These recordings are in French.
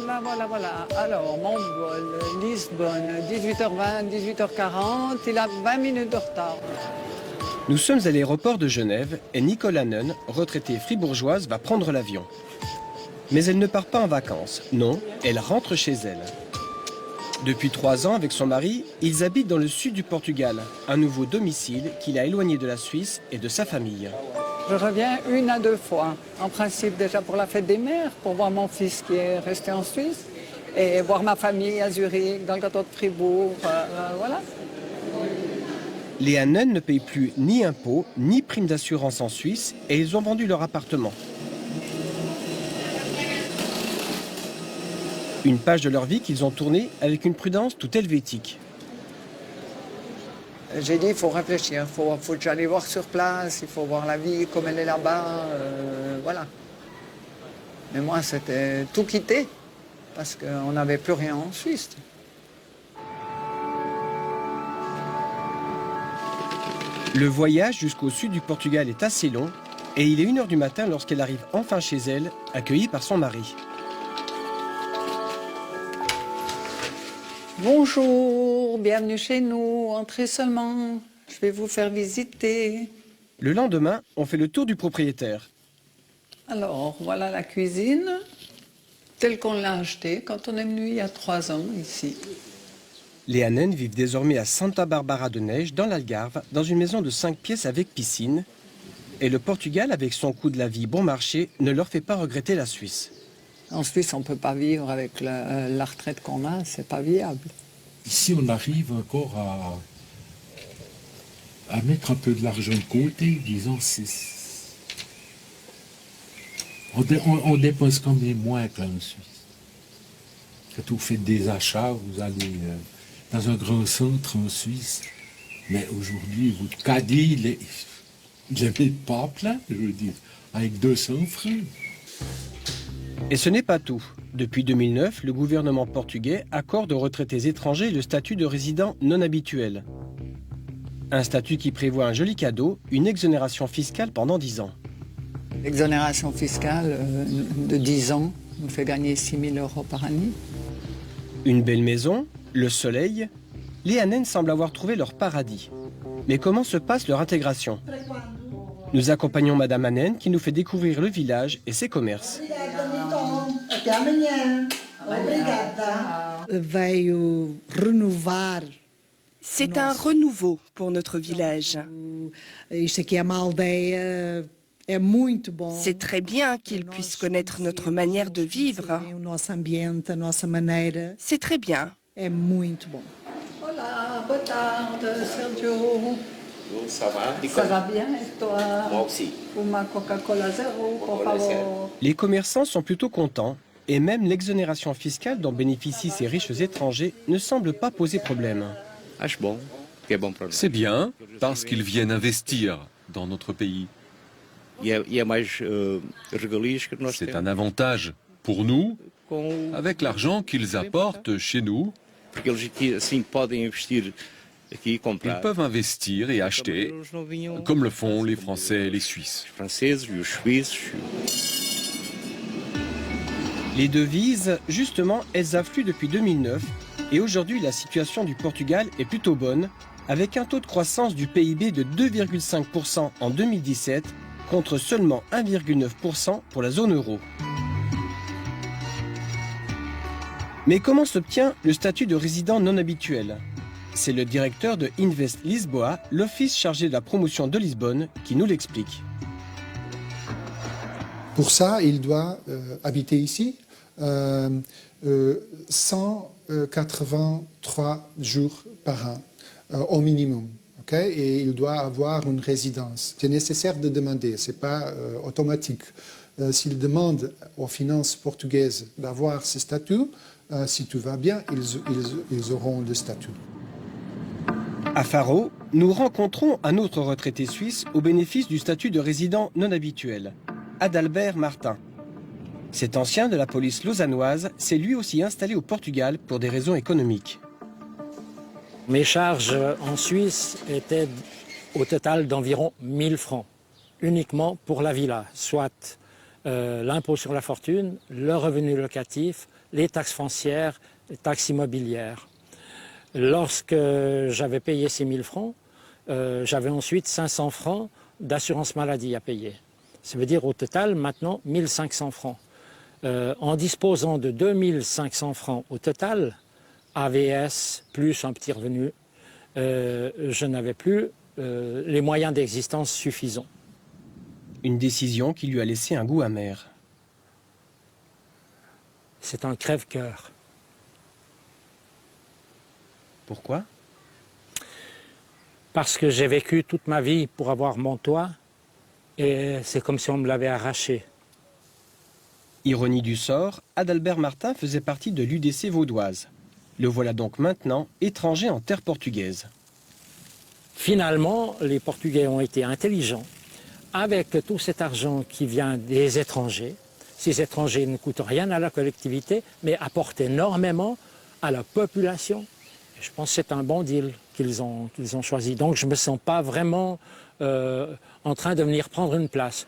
voilà. Alors, mon vol, Lisbonne, 18h20, 18h40, il a 20 minutes de retard. Nous sommes à l'aéroport de Genève et Nicole Hannen, retraitée fribourgeoise, va prendre l'avion. Mais elle ne part pas en vacances. Non, elle rentre chez elle. Depuis 3 ans, avec son mari, ils habitent dans le sud du Portugal, un nouveau domicile qu'il a éloigné de la Suisse et de sa famille. Je reviens 1 à 2 fois. En principe, déjà pour la fête des mères, pour voir mon fils qui est resté en Suisse, et voir ma famille à Zurich, dans le canton de Fribourg, voilà. Les Hannen ne payent plus ni impôts, ni primes d'assurance en Suisse et ils ont vendu leur appartement. Une page de leur vie qu'ils ont tournée avec une prudence tout helvétique. J'ai dit, il faut réfléchir, faut que j'aille voir sur place, il faut voir la vie comme elle est là-bas, voilà. Mais moi, c'était tout quitter, parce qu'on n'avait plus rien en Suisse. Le voyage jusqu'au sud du Portugal est assez long et il est 1 h du matin lorsqu'elle arrive enfin chez elle, accueillie par son mari. Bonjour, bienvenue chez nous, entrez seulement, je vais vous faire visiter. Le lendemain, on fait le tour du propriétaire. Alors, voilà la cuisine, telle qu'on l'a achetée quand on est venu il y a 3 ans ici. Les Hannen vivent désormais à Santa Barbara de Neige, dans l'Algarve, dans une maison de 5 pièces avec piscine. Et le Portugal, avec son coût de la vie bon marché, ne leur fait pas regretter la Suisse. En Suisse, on ne peut pas vivre avec la retraite qu'on a, c'est pas viable. Ici, on arrive encore à mettre un peu de l'argent de côté, disons, on dépense quand même moins qu'en Suisse. Quand vous faites des achats, vous allez dans un grand centre en Suisse, mais aujourd'hui, vous caddez, il n'est pas plein, je veux dire, avec 200 francs. Et ce n'est pas tout. Depuis 2009, le gouvernement portugais accorde aux retraités étrangers le statut de résident non habituel. Un statut qui prévoit un joli cadeau, une exonération fiscale pendant 10 ans. L'exonération fiscale de 10 ans nous fait gagner 6 000 € par année. Une belle maison, le soleil. Les Hannen semblent avoir trouvé leur paradis. Mais comment se passe leur intégration? Nous accompagnons Madame Hannen qui nous fait découvrir le village et ses commerces. C'est un renouveau pour notre village. C'est très bien qu'ils puissent connaître notre manière de vivre. C'est très bien. Hola, boa tarde, Sergio. Ça va, Ça va bien et toi? Moi aussi. Uma Coca-Cola zéro, por favor. Les commerçants sont plutôt contents et même l'exonération fiscale dont bénéficient ces riches étrangers ne semble pas poser problème. C'est bien parce qu'ils viennent investir dans notre pays. C'est un avantage pour nous avec l'argent qu'ils apportent chez nous. Ils peuvent investir et acheter, comme le font les Français et les Suisses. Les devises, justement, elles affluent depuis 2009 et aujourd'hui la situation du Portugal est plutôt bonne, avec un taux de croissance du PIB de 2,5% en 2017 contre seulement 1,9% pour la zone euro. Mais comment s'obtient le statut de résident non habituel? C'est le directeur de Invest Lisboa, l'office chargé de la promotion de Lisbonne, qui nous l'explique. Pour ça, il doit habiter ici 183 jours par an, au minimum. Okay? Et il doit avoir une résidence. C'est nécessaire de demander, ce n'est pas automatique. S'il demande aux finances portugaises d'avoir ce statut, si tout va bien, ils auront le statut. À Faro, nous rencontrons un autre retraité suisse au bénéfice du statut de résident non habituel, Adalbert Martin. Cet ancien de la police lausannoise s'est lui aussi installé au Portugal pour des raisons économiques. Mes charges en Suisse étaient au total d'environ 1000 francs, uniquement pour la villa, soit l'impôt sur la fortune, le revenu locatif, les taxes foncières, les taxes immobilières. Lorsque j'avais payé 6 000 francs, j'avais ensuite 500 francs d'assurance maladie à payer. Ça veut dire au total maintenant 1 500 francs. En disposant de 2 500 francs au total, AVS plus un petit revenu, je n'avais plus les moyens d'existence suffisants. Une décision qui lui a laissé un goût amer. C'est un crève-cœur. Pourquoi? Parce que j'ai vécu toute ma vie pour avoir mon toit et c'est comme si on me l'avait arraché. Ironie du sort, Adalbert Martin faisait partie de l'UDC vaudoise. Le voilà donc maintenant étranger en terre portugaise. Finalement, les Portugais ont été intelligents. Avec tout cet argent qui vient des étrangers, ces étrangers ne coûtent rien à la collectivité, mais apportent énormément à la population. Et je pense que c'est un bon deal qu'ils ont choisi. Donc je ne me sens pas vraiment en train de venir prendre une place.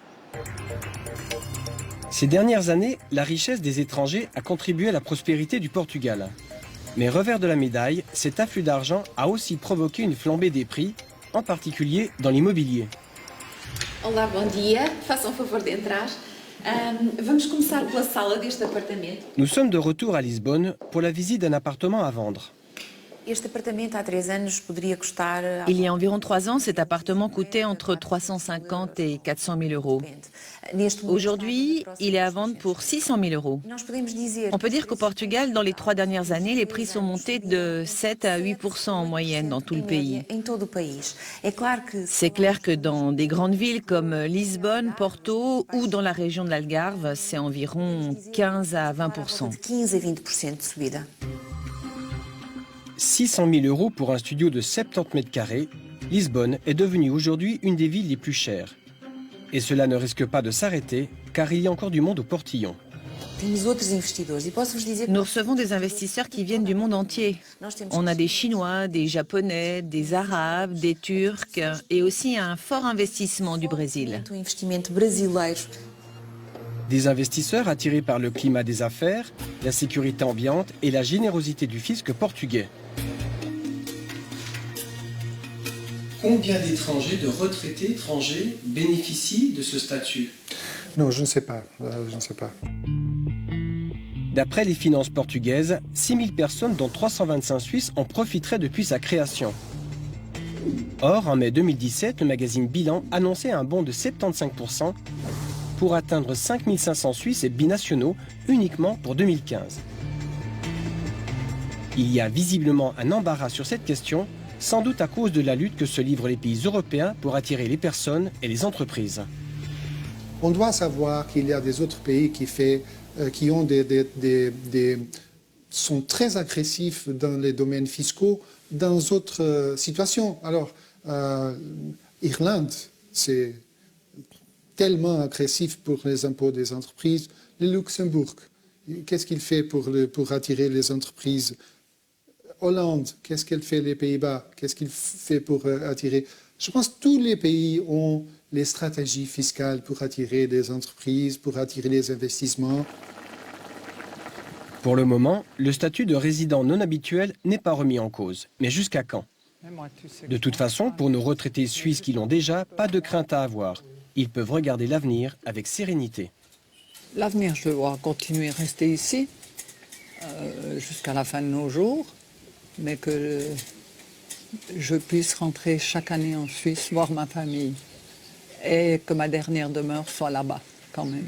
Ces dernières années, la richesse des étrangers a contribué à la prospérité du Portugal. Mais revers de la médaille, cet afflux d'argent a aussi provoqué une flambée des prix, en particulier dans l'immobilier. Olá, bom dia. Façam favor d'entrar. Vamos começar pela sala deste apartamento. Nous sommes de retour à Lisbonne pour la visite d'un appartement à vendre. Este apartamento há 3 anos poderia custar. Il y a environ 3 ans, cet appartement coûtait entre 350 et 400 000 euros. Aujourd'hui, il est à vendre pour 600 000 euros. On peut dire qu'au Portugal, dans les 3 dernières années, les prix sont montés de 7 à 8% en moyenne dans tout le pays. C'est clair que dans des grandes villes comme Lisbonne, Porto ou dans la région de l'Algarve, c'est environ 15 à 20%. 600 000 euros pour un studio de 70 mètres carrés, Lisbonne est devenue aujourd'hui une des villes les plus chères. Et cela ne risque pas de s'arrêter, car il y a encore du monde au portillon. Nous recevons des investisseurs qui viennent du monde entier. On a des Chinois, des Japonais, des Arabes, des Turcs et aussi un fort investissement du Brésil. Des investisseurs attirés par le climat des affaires, la sécurité ambiante et la générosité du fisc portugais. Combien d'étrangers, de retraités étrangers bénéficient de ce statut? Non, je ne sais pas. Je ne sais pas. D'après les finances portugaises, 6 000 personnes, dont 325 Suisses, en profiteraient depuis sa création. Or, en mai 2017, le magazine Bilan annonçait un bond de 75% pour atteindre 5 500 Suisses et binationaux uniquement pour 2015. Il y a visiblement un embarras sur cette question, sans doute à cause de la lutte que se livrent les pays européens pour attirer les personnes et les entreprises. On doit savoir qu'il y a des autres pays qui sont très agressifs dans les domaines fiscaux, dans d'autres situations. Alors, Irlande, c'est tellement agressif pour les impôts des entreprises. Le Luxembourg, qu'est-ce qu'il fait pour attirer les entreprises? Hollande, qu'est-ce qu'elle fait? Les Pays-Bas, qu'est-ce qu'il fait pour attirer? Je pense que tous les pays ont les stratégies fiscales pour attirer des entreprises, pour attirer les investissements. Pour le moment, le statut de résident non habituel n'est pas remis en cause. Mais jusqu'à quand? De toute façon, pour nos retraités suisses qui l'ont déjà, pas de crainte à avoir. Ils peuvent regarder l'avenir avec sérénité. L'avenir, je dois continuer à rester ici jusqu'à la fin de nos jours, mais que je puisse rentrer chaque année en Suisse, voir ma famille, et que ma dernière demeure soit là-bas, quand même.